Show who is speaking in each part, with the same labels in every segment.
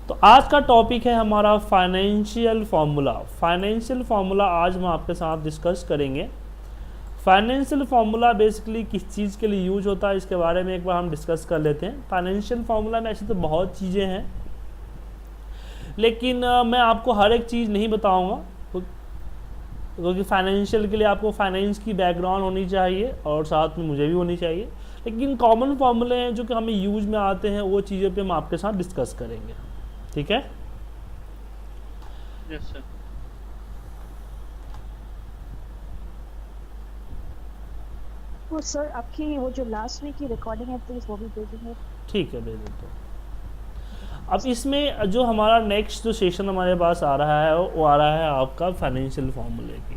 Speaker 1: तो आज का टॉपिक है हमारा फाइनेंशियल फार्मूला। फाइनेंशियल फार्मूला आज हम आपके साथ डिस्कस करेंगे। फाइनेंशियल फार्मूला बेसिकली किस चीज़ के लिए यूज होता है इसके बारे में एक बार हम डिस्कस कर लेते हैं। फाइनेंशियल फार्मूला में ऐसे तो बहुत चीज़ें हैं, लेकिन मैं आपको हर एक चीज़ नहीं बताऊंगा, क्योंकि फाइनेंशियल के लिए आपको फाइनेंस की बैकग्राउंड होनी चाहिए और साथ में मुझे भी होनी चाहिए। लेकिन कॉमन फार्मूले हैं जो कि हमें यूज में आते हैं, वो चीज़ों पे हम आपके साथ डिस्कस करेंगे। ठीक है?
Speaker 2: Yes sir.
Speaker 3: तो सर आपकी वो जो लास्ट वीक की रिकॉर्डिंग है प्लीज वो भी दे दीजिए।
Speaker 1: ठीक है, भेज देते हैं। अब इसमें जो हमारा नेक्स्ट जो सेशन हमारे पास आ रहा है वो आ रहा है आपका फाइनेंशियल फार्मूले की।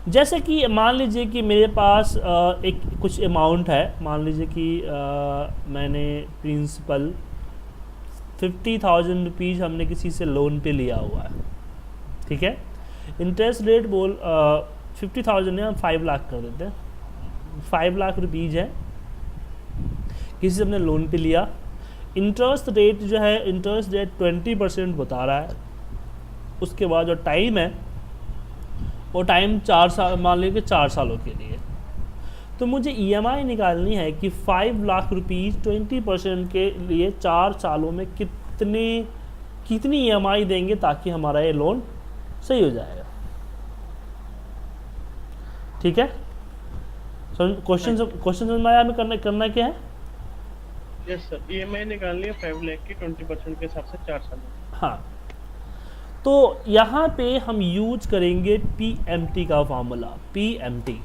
Speaker 1: जैसे कि मान लीजिए कि मेरे पास एक कुछ अमाउंट है। मान लीजिए कि मैंने प्रिंसिपल 50,000 रुपीज़ हमने किसी से लोन पे लिया हुआ है। ठीक है? इंटरेस्ट रेट 50,000 है, हम 5 लाख कर देते हैं। 5 लाख रुपीज़ है, किसी से हमने लोन पे लिया। इंटरेस्ट रेट जो है, इंटरेस्ट रेट 20% बता रहा है। उसके बाद जो टाइम है वो टाइम 4 साल, मान लीजिए 4 सालों के लिए। तो मुझे EMI निकालनी है कि 5 लाख रुपीज़ 20% के लिए 4 सालों में कितनी EMI देंगे ताकि हमारा ये लोन सही हो जाएगा। ठीक है? क्वेश्चन समझ में आया? हमें करना क्या है?
Speaker 2: यस सर, EMI निकालनी है 5 लाख की 20% के हिसाब से 4 साल में।
Speaker 1: हाँ, तो यहाँ पे हम यूज करेंगे PMT का फार्मूला। PMT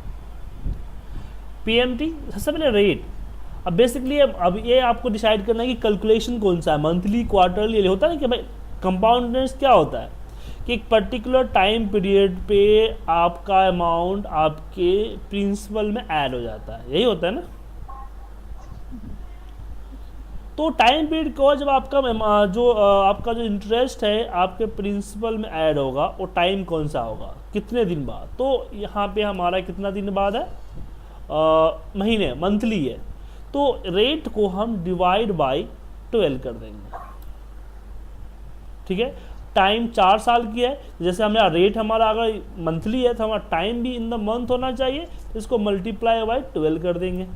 Speaker 1: सबसे पहले रेट। अब बेसिकली अब ये आपको डिसाइड करना है कि कैलकुलेशन कौन सा है, मंथली, क्वार्टरली। होता है ना कि भाई कंपाउंड इंटरेस्ट क्या होता है कि एक पर्टिकुलर टाइम पीरियड पे आपका अमाउंट आपके प्रिंसिपल में ऐड हो जाता है, यही होता है ना। तो टाइम पीरियड को जब आपका जो इंटरेस्ट है आपके प्रिंसिपल में ऐड होगा, वो टाइम कौन सा होगा, कितने दिन बाद। तो यहाँ पे हमारा कितना दिन बाद है, महीने, मंथली है। तो रेट को हम डिवाइड बाय 12 कर देंगे। ठीक है? टाइम 4 साल की है, जैसे हमें रेट हमारा अगर मंथली है तो हमारा टाइम भी इन द मंथ होना चाहिए, तो इसको मल्टीप्लाई बाय 12 कर देंगे।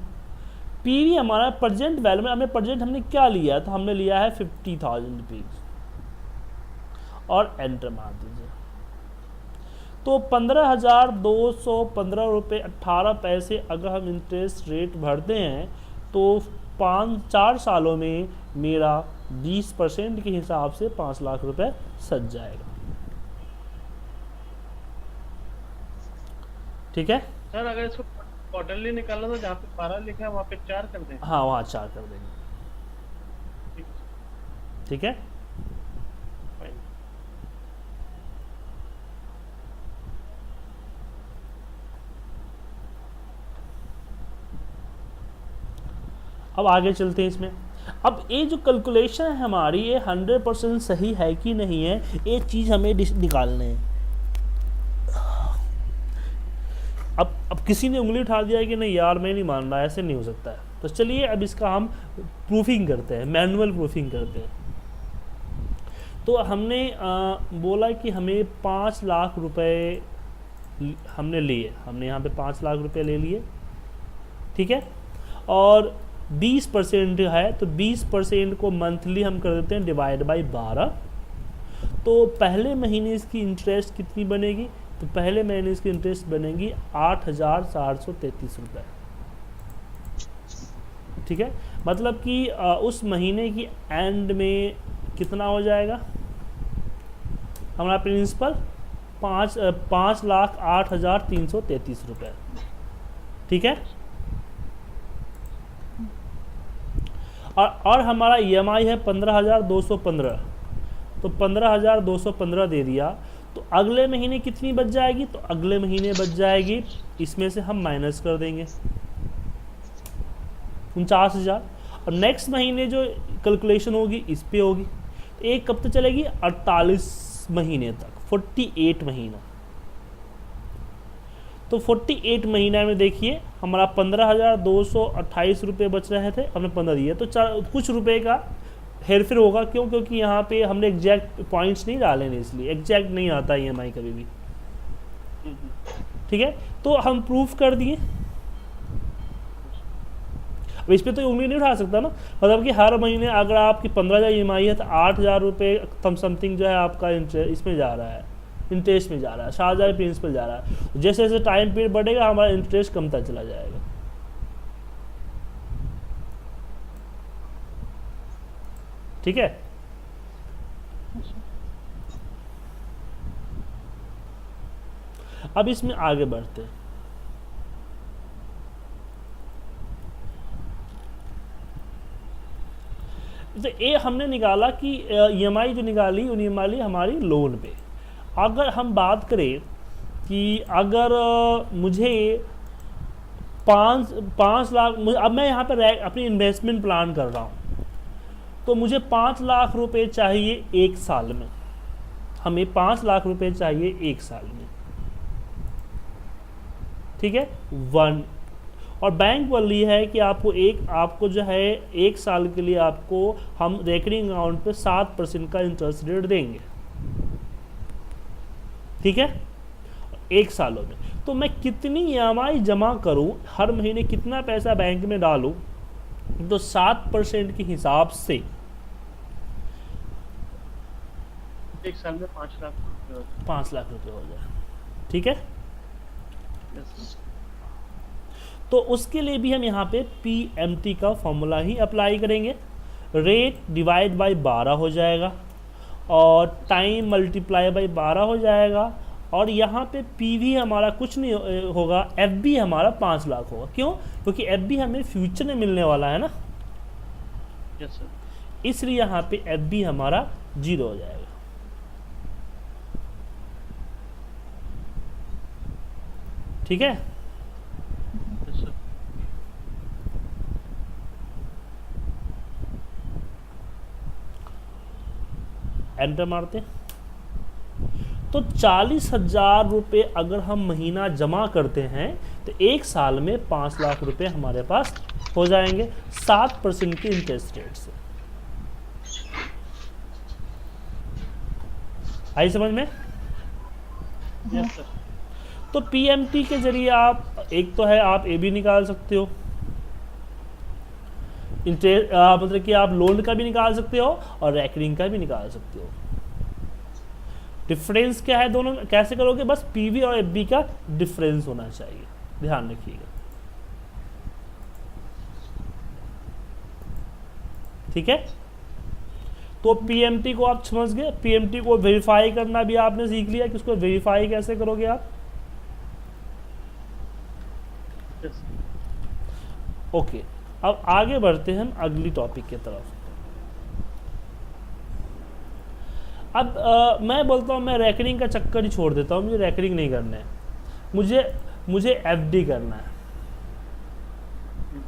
Speaker 1: पीवी हमारा प्रेजेंट वैल्यू में, हमने क्या लिया है, तो हमने लिया है 50,000 रुपीज़ और एंटर मार दीजिए। तो 15,215 रुपये 18 पैसे अगर हम इंटरेस्ट रेट भरते हैं तो 4 सालों में मेरा 20% के हिसाब से 5 लाख रुपए सज जाएगा। ठीक है?
Speaker 2: सर अगर इसको क्वार्टरली निकालना तो जहाँ पे 12 लिखा है वहाँ पे 4 कर दें।
Speaker 1: हाँ, वहाँ 4 कर देंगे। ठीक है?
Speaker 2: फाइन।
Speaker 1: अब आगे चलते हैं इसमें। अब ये जो कैलकुलेशन है हमारी, ये 100% सही है कि नहीं है, ये चीज़ हमें निकालने है। अब किसी ने उंगली उठा दिया कि नहीं यार मैं नहीं मान रहा, ऐसे नहीं हो सकता है, तो चलिए अब इसका हम प्रूफिंग करते हैं, मैनुअल प्रूफिंग करते हैं। तो हमने बोला कि हमें 5 लाख रुपए हमने लिए, हमने यहाँ पे 5 लाख रुपए ले लिए। ठीक है? और 20% है, तो 20% को मंथली हम कर देते हैं डिवाइड बाय 12। तो पहले महीने इसकी इंटरेस्ट कितनी बनेगी, तो पहले महीने इसकी इंटरेस्ट बनेगी 8,433 रुपये। ठीक है? मतलब कि उस महीने की एंड में कितना हो जाएगा हमारा प्रिंसिपल, 5,08,333 रुपये। ठीक है? और हमारा EMI है 15,215, तो 15,215 दे दिया। तो अगले महीने कितनी बच जाएगी, तो अगले महीने बच जाएगी, इसमें से हम माइनस कर देंगे 49,000। और नेक्स्ट महीने जो कैलकुलेशन होगी इस पे होगी। तो एक कब तक चलेगी, 48 महीने तक, 48 महीना। तो 48 महीना में देखिए हमारा 15,228 रुपये बच रहे थे, हमने 15 दिए, तो कुछ रुपए का हेरफेर होगा। क्यों? क्योंकि यहाँ पे हमने एग्जैक्ट पॉइंट्स नहीं डाले नहीं, इसलिए एग्जैक्ट नहीं आता EMI कभी भी। ठीक है, तो हम प्रूफ कर दिए। अब इस पर तो उंगली नहीं उठा सकता ना, मतलब कि हर महीने अगर आपकी 15,000 EMI है तो 8,000 रुपये समथिंग जो है आपका इसमें जा रहा है, इंटरेस्ट में जा रहा है, 7,000 प्रिंसिपल जा रहा है। जैसे जैसे टाइम पीरियड बढ़ेगा हमारा इंटरेस्ट कमता चला जाएगा। ठीक है, अब इसमें आगे बढ़ते हैं। तो ये हमने निकाला कि EMI जो निकाली वो निकाली हमारी लोन पे। अगर हम बात करें कि अगर मुझे 5 लाख, अब मैं यहाँ पर अपनी इन्वेस्टमेंट प्लान कर रहा हूँ, तो मुझे 5 लाख रुपए चाहिए एक साल में, हमें 5 लाख रुपए चाहिए एक साल में। ठीक है, 1। और बैंक बोल रही है कि आपको जो है एक साल के लिए आपको हम रेकरिंग अकाउंट पे 7% का इंटरेस्ट रेट देंगे। ठीक है, एक सालों में। तो मैं कितनी EMI जमा करूं, हर महीने कितना पैसा बैंक में डालूं, तो 7% के हिसाब से
Speaker 2: एक साल में 5 लाख रुपए
Speaker 1: 5 लाख रुपए हो जाए। ठीक है,
Speaker 2: यस।
Speaker 1: तो उसके लिए भी हम यहाँ पे PMT का फॉर्मूला ही अप्लाई करेंगे। रेट डिवाइड बाय 12 हो जाएगा और टाइम मल्टीप्लाई बाय 12 हो जाएगा। और यहाँ पे PV हमारा कुछ नहीं होगा, FB हमारा 5 लाख होगा। क्यों? क्योंकि FB हमें फ्यूचर में मिलने वाला है ना,
Speaker 2: यस सर।
Speaker 1: इसलिए यहाँ पे FB हमारा 0 हो जाएगा। ठीक है,
Speaker 2: यस सर।
Speaker 1: एंटर मारते। तो 40,000 रुपये अगर हम महीना जमा करते हैं तो एक साल में 5 लाख रुपए हमारे पास हो जाएंगे 7% के इंटरेस्ट रेट से। आई समझ में?
Speaker 2: Yes sir.
Speaker 1: तो PMT के जरिए आप एक तो है आप AB निकाल सकते हो, इंटरेस्ट मतलब कि आप लोन का भी निकाल सकते हो और रेकरिंग का भी निकाल सकते हो। डिफरेंस क्या है दोनों में, कैसे करोगे? बस PV और FB का डिफरेंस होना चाहिए, ध्यान रखिएगा। ठीक है, तो PMT को आप समझ गए। PMT को वेरीफाई करना भी आपने सीख लिया कि उसको वेरीफाई कैसे करोगे आप।
Speaker 2: यस।
Speaker 1: ओके, अब आगे बढ़ते हैं हम अगली टॉपिक की तरफ। अब मैं बोलता हूँ मैं रेकरिंग का चक्कर ही छोड़ देता हूँ, मुझे रेकरिंग नहीं करना है, मुझे FD करना है।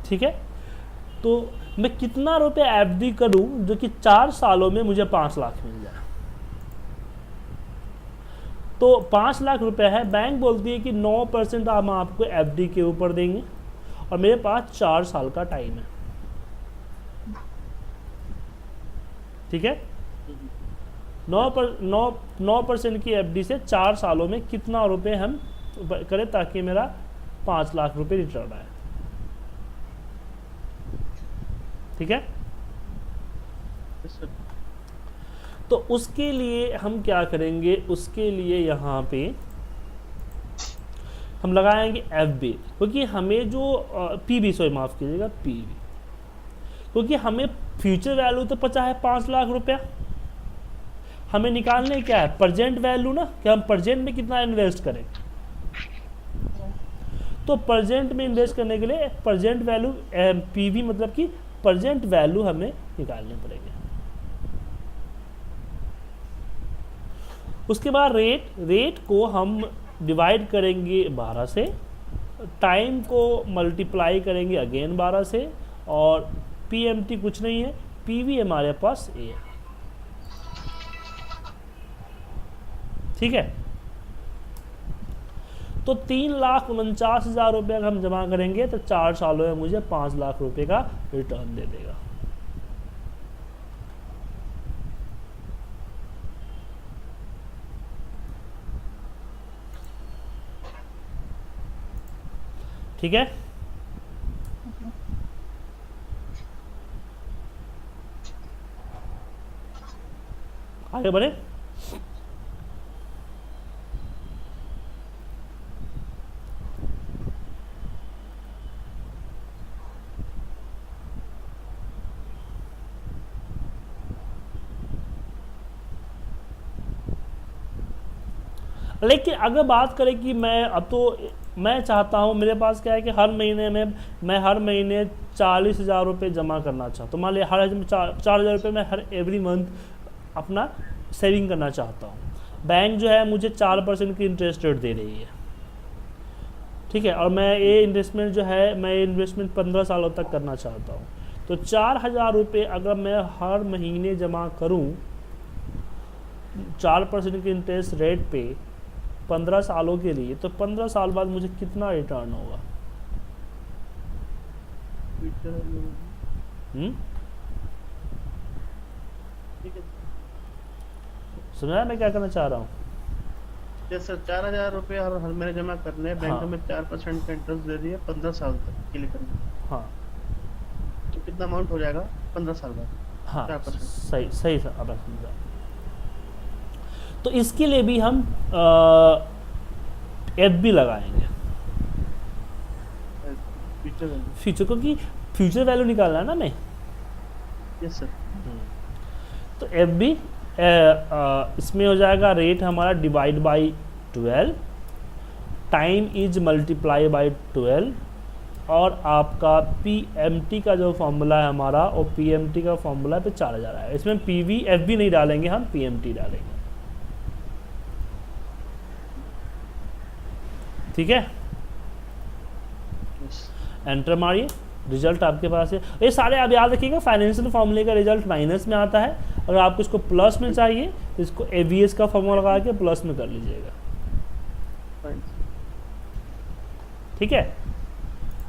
Speaker 1: ठीक है, तो मैं कितना रुपए FD करूँ जो कि 4 सालों में मुझे 5 लाख मिल जाए। तो 5 लाख रुपए है, बैंक बोलती है कि 9% हम आपको FD के ऊपर देंगे और मेरे पास 4 साल का टाइम है। ठीक है, 9% की FD से 4 सालों में कितना रुपए हम करें ताकि मेरा 5 लाख रुपए रिटर्न आए। ठीक है,
Speaker 2: यस सर।
Speaker 1: तो उसके लिए हम क्या करेंगे, उसके लिए यहाँ पे हम लगाएंगे FB, क्योंकि हमें जो PB, सॉरी माफ़ कीजिएगा, PB, क्योंकि हमें फ्यूचर वैल्यू तो पता है 5 लाख रुपया, हमें निकालने क्या है प्रेजेंट वैल्यू ना, कि हम प्रेजेंट में कितना इन्वेस्ट करें। तो प्रेजेंट में इन्वेस्ट करने के लिए प्रेजेंट वैल्यू PV मतलब कि प्रेजेंट वैल्यू हमें निकालने पड़ेंगे। उसके बाद रेट को हम डिवाइड करेंगे 12 से, टाइम को मल्टीप्लाई करेंगे अगेन 12 से, और PMT कुछ नहीं है, PV हमारे पास A है। ठीक है, तो 3,49,000 रुपये अगर हम जमा करेंगे तो 4 सालों में मुझे 5 लाख रुपए का रिटर्न दे देगा। ठीक है, आगे बढ़े। लेकिन अगर बात करें कि मैं चाहता हूँ, मेरे पास क्या है कि हर महीने में मैं हर महीने 40,000 रुपये जमा करना चाहता हूँ। मान लिया 4,000 रुपये मैं हर एवरी मंथ अपना सेविंग करना चाहता हूँ। बैंक जो है मुझे 4% की इंटरेस्ट रेट दे रही है, ठीक है, और मैं ये इन्वेस्टमेंट जो है मैं इन्वेस्टमेंट 15 सालों तक करना चाहता हूँ। तो 4,000 रुपये अगर मैं हर महीने जमा करूँ 4% की इंटरेस्ट रेट पे 15 सालों के लिए, तो 15 साल बाद मुझे कितना रिटर्न होगा? समझा मैं क्या करना चाह रहा हूँ?
Speaker 2: यस सर, 4,000 रुपये हर हर महीने जमा करने हैं, बैंक
Speaker 1: हाँ।
Speaker 2: में 4% का इंटरेस्ट दे रही है 15 साल तक के लिए करना है।
Speaker 1: हाँ
Speaker 2: तो कितना अमाउंट हो जाएगा 15 साल बाद?
Speaker 1: हाँ
Speaker 2: 4%।
Speaker 1: सही सही सर, अब समझा। तो इसके लिए भी हम FB लगाएंगे
Speaker 2: फ्यूचर वैल्यू।
Speaker 1: फ्यूचर, क्योंकि फ्यूचर वैल्यू निकालना है ना मैं।
Speaker 2: Yes sir.
Speaker 1: तो FB इसमें हो जाएगा रेट हमारा divide by 12, time is multiply by 12, और आपका PMT का जो फॉर्मूला है हमारा, वो PMT का फॉर्मूला पे 4,000 आएगा। इसमें FB नहीं डालेंगे, हम PMT डालेंगे, ठीक है। एंटर मारिए, रिजल्ट आपके पास है। ये सारे आप याद रखिएगा, फाइनेंशियल फॉर्मूले का रिजल्ट माइनस में आता है। अगर आपको इसको प्लस में चाहिए तो इसको AVS का फॉर्मूला लगा के प्लस में कर लीजिएगा, ठीक है।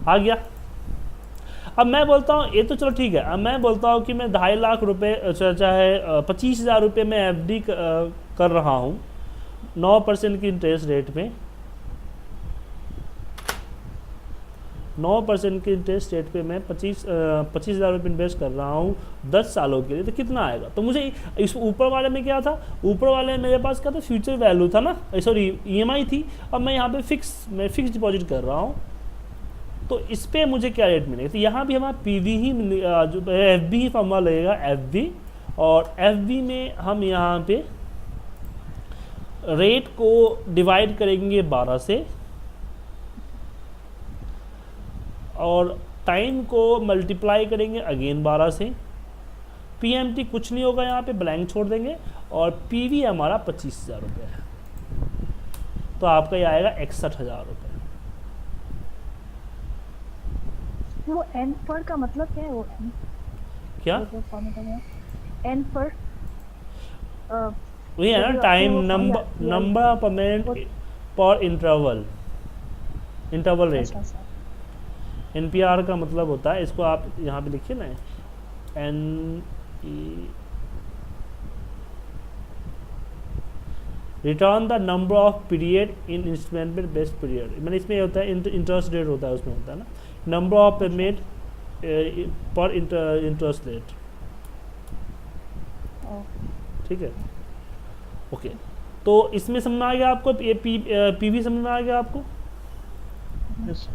Speaker 1: आ गया। अब मैं बोलता हूँ, ये तो चलो ठीक है, अब मैं बोलता हूँ कि मैं 2.5 लाख रुपये चाहे 25,000 रुपये में FD कर रहा हूँ 9% की इंटरेस्ट रेट में, 9% के इंटरेस्ट रेट पे मैं 25,000 रुपये इन्वेस्ट कर रहा हूँ 10 सालों के लिए, तो कितना आएगा? तो मुझे इस ऊपर वाले में क्या था, ऊपर वाले में मेरे पास क्या था, फ्यूचर वैल्यू था ना, सॉरी EMI थी। अब मैं यहाँ पे फिक्स डिपॉजिट कर रहा हूँ, तो इस पर मुझे क्या रेट मिलेगा? तो यहाँ भी हमारा PV ही जो FB ही फॉर्मूला लगेगा, FB, और FB में हम यहाँ पे रेट को डिवाइड करेंगे 12 से, और टाइम को मल्टीप्लाई करेंगे अगेन 12 से। PMT कुछ नहीं होगा, यहाँ पे ब्लैंक छोड़ देंगे, और PV हमारा 25,000 रुपये है, तो आपका ये आएगा 61,000 रुपये।
Speaker 3: वो एन पर का मतलब क्या है? वो N
Speaker 1: क्या
Speaker 3: एन पर
Speaker 1: वही है ना, टाइम नंबर ऑफ पेमेंट पर इंटरवल रेट। NPR का मतलब होता है, इसको आप यहाँ पे लिखिए ना, return the number of period in installment based period. मैंने इसमें होता है इंटरेस्ट रेट होता है, उसमें होता है ना नंबर ऑफ पेमेंट पर इंटरेस्ट रेट, ठीक है, ओके। तो इसमें समझ में आ गया आपको, PV समझ में आ गया आपको?
Speaker 2: यस।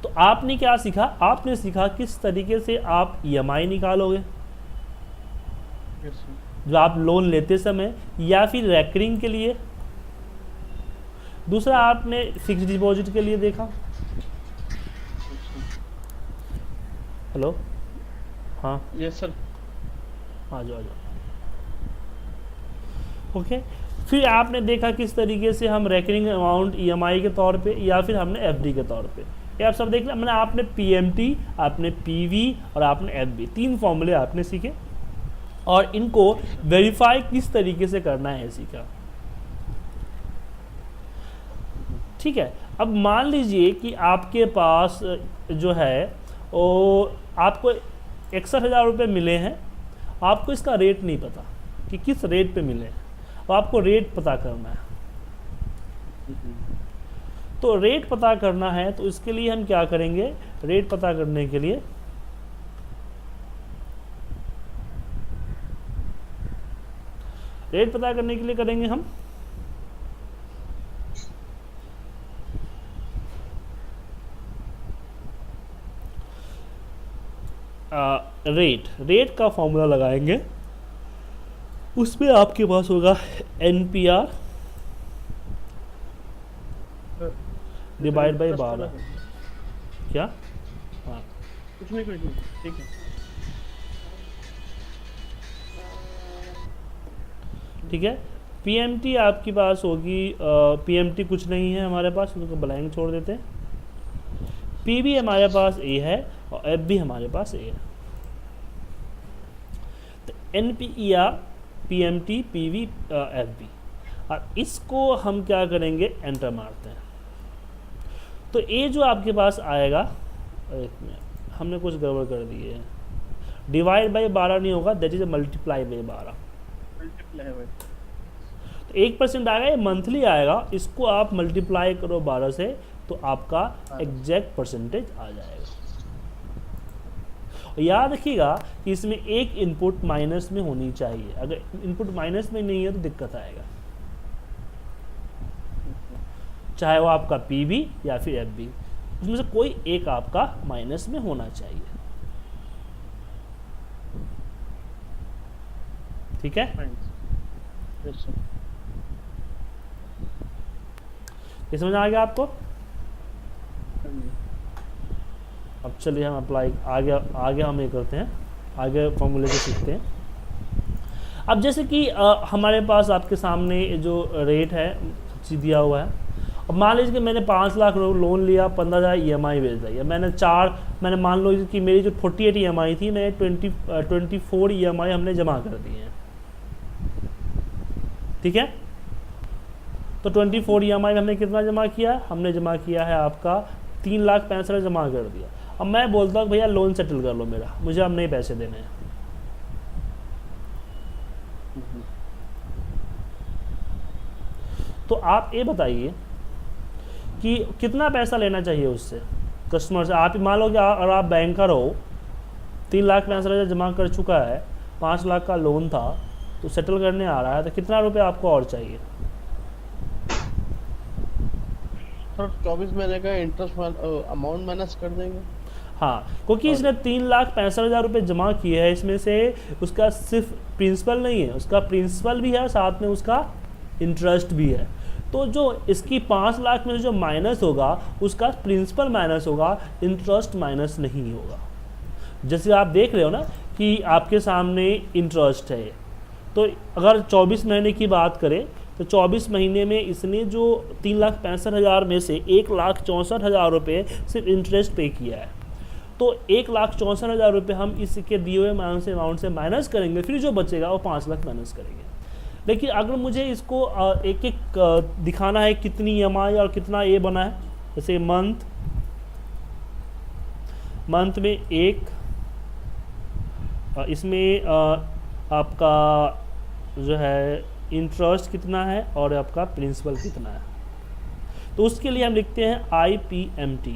Speaker 1: तो आपने क्या सीखा? आपने सीखा किस तरीके से आप EMI निकालोगे
Speaker 2: यस
Speaker 1: जो आप लोन लेते समय, या फिर रेकरिंग के लिए। दूसरा आपने फिक्स डिपॉजिट के लिए देखा। हेलो, हाँ
Speaker 2: यस सर।
Speaker 1: आ जाओ। ओके, फिर आपने देखा किस तरीके से हम रेकरिंग अमाउंट EMI के तौर पे, या फिर हमने FD के तौर पे, ये आप सब देख लिया। मैंने आपने PMT, आपने PV और आपने FB, 3 फॉर्मूले आपने सीखे, और इनको वेरीफाई किस तरीके से करना है सीखा। ठीक है। अब मान लीजिए कि आपके पास जो है वो आपको 61,000 रुपये मिले हैं, आपको इसका रेट नहीं पता कि किस रेट पे मिले हैं, और आपको रेट पता करना है। तो रेट पता करना है तो इसके लिए हम क्या करेंगे, रेट पता करने के लिए करेंगे हम रेट का फॉर्मूला लगाएंगे। उसमें आपके पास होगा NPR डिवाइड बाई 12। क्या? हाँ,
Speaker 2: कुछ नहीं ठीक है।
Speaker 1: ठीक है। PMT आपके पास होगी, PMT कुछ नहीं है हमारे पास, उसको ब्लैंक छोड़ देते हैं। PV हमारे पास A है और FB हमारे पास A है। तो NPER, PMT, PV, FB, और इसको हम क्या करेंगे, एंटर मारते हैं। तो ये जो आपके पास आएगा, एक मिनट, हमने कुछ गड़बड़ कर दी है, डिवाइड बाई 12 नहीं होगा, दैट इज मल्टीप्लाई बाई 12। तो 1% आएगा, ये मंथली आएगा, इसको आप मल्टीप्लाई करो 12 से तो आपका एग्जैक्ट परसेंटेज आ जाएगा। और याद रखिएगा कि इसमें एक इनपुट माइनस में होनी चाहिए, अगर इनपुट माइनस में नहीं है तो दिक्कत आएगा, चाहे वो आपका PV या फिर FB, उसमें से कोई एक आपका माइनस में होना चाहिए। ठीक है, ये समझ आ गया आपको? अब चलिए हम अप्लाई आगे हम ये करते हैं, आगे फॉर्मूले को सीखते हैं। अब जैसे कि हमारे पास आपके सामने जो रेट है दिया हुआ है। अब मान लीजिए कि मैंने 5 लाख लोन लिया, 15,000 EMI भेज दिया, मैंने मान लो कि मेरी जो 48 EMI थी, मैं 24 EMI हमने जमा कर दिए हैं। ठीक है, तो 24 EMI में हमने कितना जमा किया, हमने जमा किया है आपका 3,65,000 जमा कर दिया। अब मैं बोलता हूँ भैया लोन सेटल कर लो मेरा, मुझे अब नहीं पैसे देने हैं। तो आप ये बताइए कि कितना पैसा लेना चाहिए उससे, कस्टमर से। आप मान लो कि अगर आप बैंकर हो, 3,65,000 जमा कर चुका है, 5 लाख का लोन था, तो सेटल करने आ रहा है, तो कितना रुपए आपको और चाहिए?
Speaker 2: सर 24 महीने का इंटरेस्ट अमाउंट माइनस कर देंगे।
Speaker 1: हाँ, क्योंकि इसने 3,65,000 रुपये जमा किए हैं, इसमें से उसका सिर्फ प्रिंसिपल नहीं है, उसका प्रिंसिपल भी है, साथ में उसका इंटरेस्ट भी है। तो जो इसकी 5 लाख में जो माइनस होगा, उसका प्रिंसिपल माइनस होगा, इंटरेस्ट माइनस नहीं होगा। जैसे आप देख रहे हो ना कि आपके सामने इंटरेस्ट है, तो अगर 24 महीने की बात करें तो 24 महीने में इसने जो 3,65,000 में से 1,64,000 रुपये सिर्फ इंटरेस्ट पे किया है। तो 1,64,000 रुपये हम इसके दिए हुए अमाउंट से माइनस करेंगे, फिर जो बचेगा वो 5 लाख माइनस करेंगे। लेकिन अगर मुझे इसको एक एक दिखाना है कितनी EMI और कितना ये बना है, जैसे मंथ में एक, इसमें आपका जो है इंटरेस्ट कितना है और आपका प्रिंसिपल कितना है, तो उसके लिए हम लिखते हैं IPMT।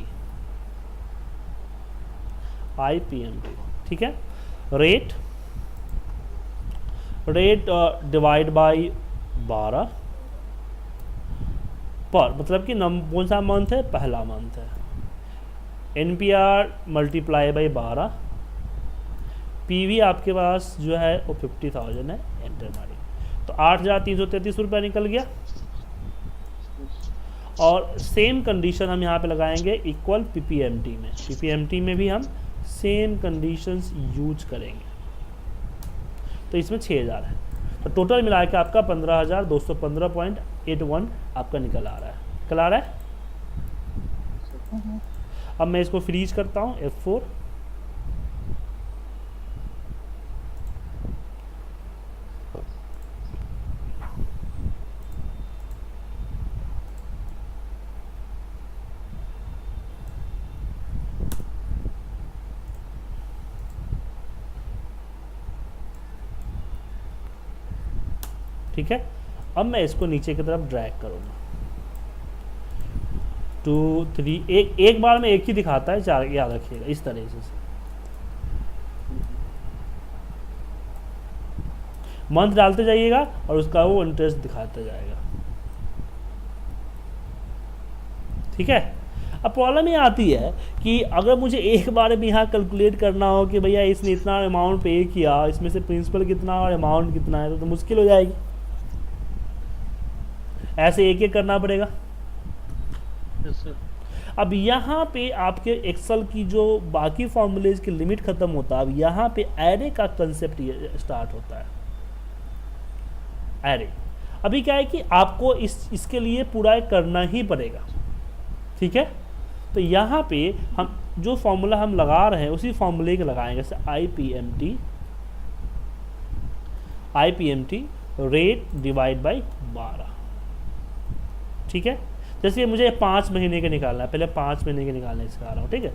Speaker 1: ठीक है, रेट डिवाइड बाई 12 पर, मतलब कि कौन सा मंथ है, पहला मंथ है। NPR मल्टीप्लाई बाई 12, PV आपके पास जो है वो 50,000 है, एंटर मारिए, तो 8,333 रुपया निकल गया। और सेम कंडीशन हम यहाँ पे लगाएंगे इक्वल PPMT में। PPMT में भी हम सेम कंडीशंस यूज करेंगे, तो इसमें 6,000 है, तो टोटल मिला के आपका 15,215.81 आपका निकल आ रहा है। अब मैं इसको फ्रीज करता हूँ, F4। ठीक है, अब मैं इसको नीचे की तरफ ड्रैग करूँगा, 2 3, एक बार में एक ही दिखाता है, 4 याद रखिएगा इस तरह से। मंथ डालते जाइएगा और उसका वो इंटरेस्ट दिखाता जाएगा, ठीक है। अब प्रॉब्लम ये आती है कि अगर मुझे एक बार में यहाँ कैलकुलेट करना हो कि भैया इसने इतना अमाउंट पे किया, इसमें से प्रिंसिपल कितना और अमाउंट कितना है, तो मुश्किल हो जाएगी। ऐसे एक एक करना पड़ेगा।
Speaker 2: Yes sir.
Speaker 1: अब यहाँ पे आपके एक्सेल की जो बाकी फॉर्मूलेज की लिमिट खत्म होता है, अब यहाँ पे एरे का कंसेप्ट स्टार्ट होता है। एरे अभी क्या है कि आपको इसके लिए पूरा करना ही पड़ेगा, ठीक है। तो यहाँ पे हम जो फॉर्मूला हम लगा रहे हैं उसी फॉर्मूले के लगाएंगे, जैसे IPMT रेट डिवाइड बाई 12, ठीक है। जैसे मुझे 5 महीने के निकालना है, पहले 5 महीने के निकालने सिखा रहा हूँ, ठीक है।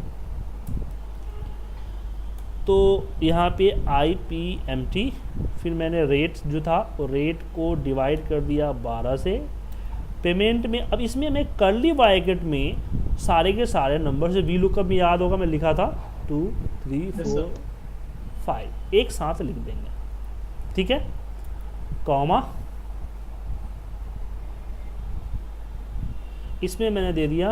Speaker 1: तो यहाँ पे IPMT, फिर मैंने रेट जो था वो रेट को डिवाइड कर दिया 12 से। पेमेंट में अब इसमें मैं कर्ली ब्रैकेट में सारे के सारे नंबर से वी लुकअप में याद होगा मैं लिखा था 2 3 4 5 एक साथ लिख देंगे, ठीक है। कॉमा इसमें मैंने दे दिया,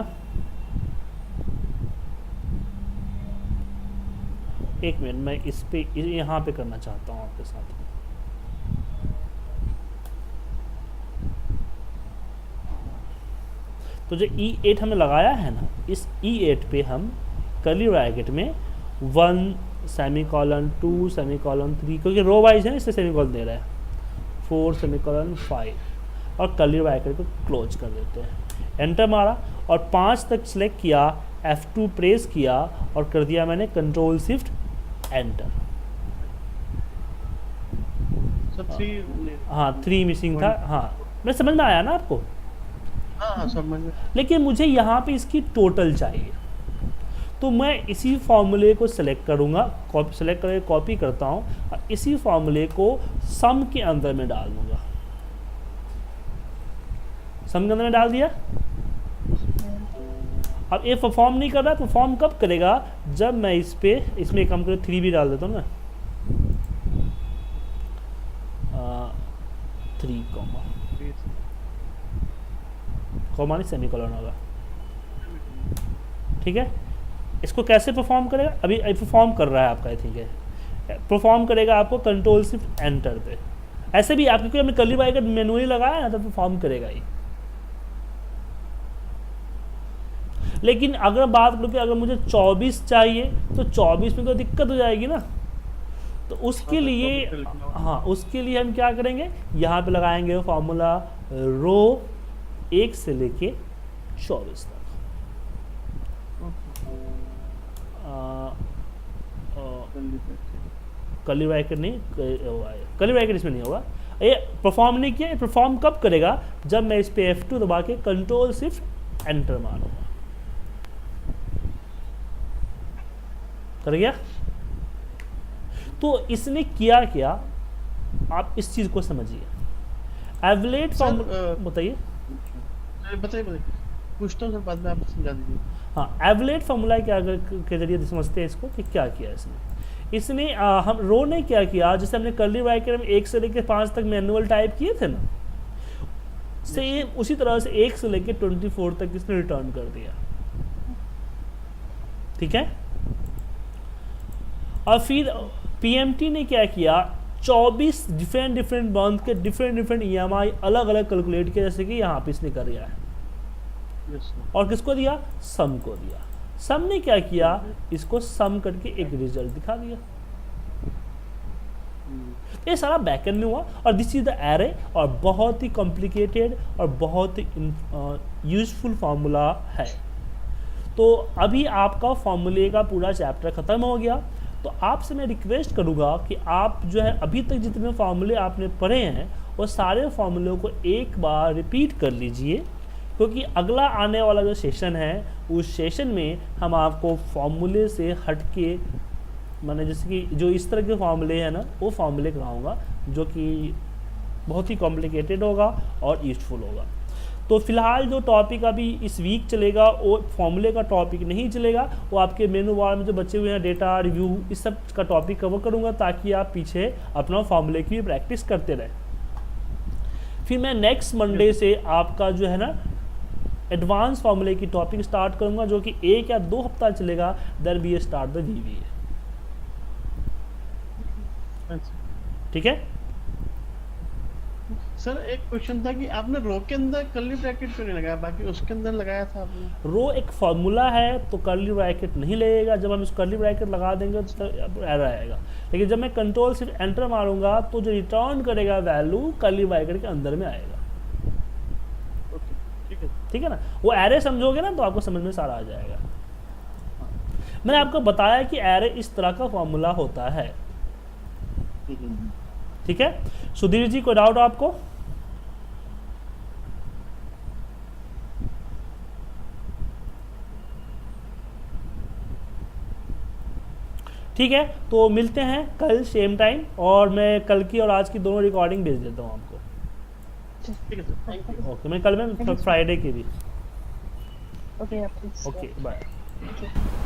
Speaker 1: एक मिनट मैं इस पे यहाँ पे करना चाहता हूँ आपके साथ। तो जो E8 हमने लगाया है ना, इस E8 पे हम कर्ली ब्रैकेट में 1 सेमीकोलन 2 सेमीकोलन 3, क्योंकि रो वाइज है ना इससे सेमीकोलन दे रहा है, 4 सेमीकोलन 5 और कर्ली ब्रैकेट को क्लोज कर देते हैं। एंटर मारा और 5 तक सिलेक्ट किया, F2 प्रेस किया और कर दिया मैंने कंट्रोल शिफ्ट एंटर।
Speaker 2: सर 3
Speaker 1: हाँ 3 मिसिंग था, हाँ मैं समझ में आया ना आपको।
Speaker 2: हाँ समझ में।
Speaker 1: लेकिन मुझे यहाँ पे इसकी टोटल चाहिए, तो मैं इसी फॉर्मूले को सिलेक्ट करूँगा, सेलेक्ट करके कॉपी करता हूँ और इसी फॉर्मूले को सम के अंदर में डाल दूँगा। सम के अंदर में डाल दिया। अब ये परफॉर्म नहीं कर रहा, परफॉर्म कब करेगा, जब मैं इसमें कम कर 3 भी डाल देता हूँ ना, 3 कॉमा नहीं सेमीकोलन होगा, ठीक है। इसको कैसे परफॉर्म करेगा, अभी परफॉर्म कर रहा है आपका, आई थिंक है परफॉर्म करेगा आपको कंट्रोल शिफ्ट एंटर पे। ऐसे भी आप क्योंकि हमने कर्ली ब्रैकेट मैनुअली लगाया ना तो परफॉर्म करेगा ही। लेकिन अगर बात करूँ कि अगर मुझे 24 चाहिए तो 24 में तो दिक्कत हो जाएगी ना, तो उसके लिए हाँ उसके लिए हम क्या करेंगे, यहाँ पे लगाएंगे फॉर्मूला रो 1 से लेके 24 तक। कर्ली ब्रैकेट नहीं, कर्ली ब्रैकेट इसमें नहीं होगा। ये परफॉर्म नहीं किया, ये परफॉर्म कब करेगा, जब मैं इस पे F2 दबा के कंट्रोल शिफ्ट एंटर मारूंगा। कर गया। तो इसने किया क्या, आप इस चीज को समझिए। एवलेट फॉर्मूला बताइए,
Speaker 2: बताइए पूछता हूँ सर, बाद में आप समझा दीजिए।
Speaker 1: हाँ एवलेट फॉर्मूला के जरिए समझते हैं इसको कि क्या किया इसने हम रो ने क्या किया, जैसे हमने कर्ली ब्रैकेट में 1 से लेकर 5 तक मैनुअल टाइप किए थे ना, सेम उसी तरह से 1 से लेकर 24 तक इसने रिटर्न कर दिया, ठीक है। और फिर PMT ने क्या किया, 24 डिफरेंट मंथ के डिफरेंट EMI अलग अलग कैलकुलेट किया, जैसे कि यहाँ पे इसने कर दिया है। और किसको दिया, सम को दिया। सम ने क्या किया, इसको सम करके एक रिजल्ट दिखा दिया। ये सारा बैकएंड में हुआ और दिस इज द एरे, और बहुत ही कॉम्प्लिकेटेड और बहुत ही यूजफुल फार्मूला है। तो अभी आपका फार्मूले का पूरा चैप्टर खत्म हो गया। तो आपसे मैं रिक्वेस्ट करूँगा कि आप जो है अभी तक जितने फार्मूले आपने पढ़े हैं वो सारे फार्मूलों को एक बार रिपीट कर लीजिए, क्योंकि अगला आने वाला जो सेशन है उस सेशन में हम आपको फार्मूले से हट के, माने जैसे कि जो इस तरह के फार्मूले हैं ना वो फार्मूले कराऊंगा, जो कि बहुत ही कॉम्प्लिकेटेड होगा और यूजफुल होगा। तो फिलहाल जो टॉपिक अभी इस वीक चलेगा वो फॉर्मूले का टॉपिक नहीं चलेगा, वो आपके मेनू बार में जो बचे हुए हैं डेटा रिव्यू इस सब का टॉपिक कवर करूँगा, ताकि आप पीछे अपना फॉर्मूले की प्रैक्टिस करते रहें। फिर मैं नेक्स्ट मंडे से आपका जो है ना एडवांस फॉर्मूले की टॉपिक स्टार्ट करूँगा, जो कि 1 या 2 हफ्ता चलेगा। Then we start the VBA।
Speaker 2: अच्छा
Speaker 1: ठीक है।
Speaker 2: सर एक क्वेश्चन था कि आपने रो के अंदर कर्ली ब्रैकेट क्यों नहीं लगाया, बाकी उसके अंदर लगाया था आपने?
Speaker 1: रो एक फॉर्मूला है तो कर्ली ब्रैकेट नहीं लगेगा, जब हम इस कर्ली ब्रैकेट लगा देंगे तो एरर आएगा। लेकिन जब मैं कंट्रोल सिर्फ एंटर मारूंगा तो जो रिटर्न करेगा वैल्यू कर्ली ब्रैकेट के अंदर में आएगा।
Speaker 2: ओके ठीक है।
Speaker 1: ठीक है ना, वो एरे समझोगे ना तो आपको समझ में सारा आ जाएगा। मैंने आपको बताया कि एरे इस तरह का फॉर्मूला होता है। ठीक है, सुधीर जी कोई डाउट आपको? ठीक है, तो मिलते हैं कल सेम टाइम, और मैं कल की और आज की दोनों रिकॉर्डिंग भेज देता हूँ आपको।
Speaker 2: ठीक है सर, थैंक यू।
Speaker 1: ओके, मैं कल में फ्राइडे की भी।
Speaker 3: Okay, yeah, please.
Speaker 1: Okay bye.
Speaker 3: Thank you.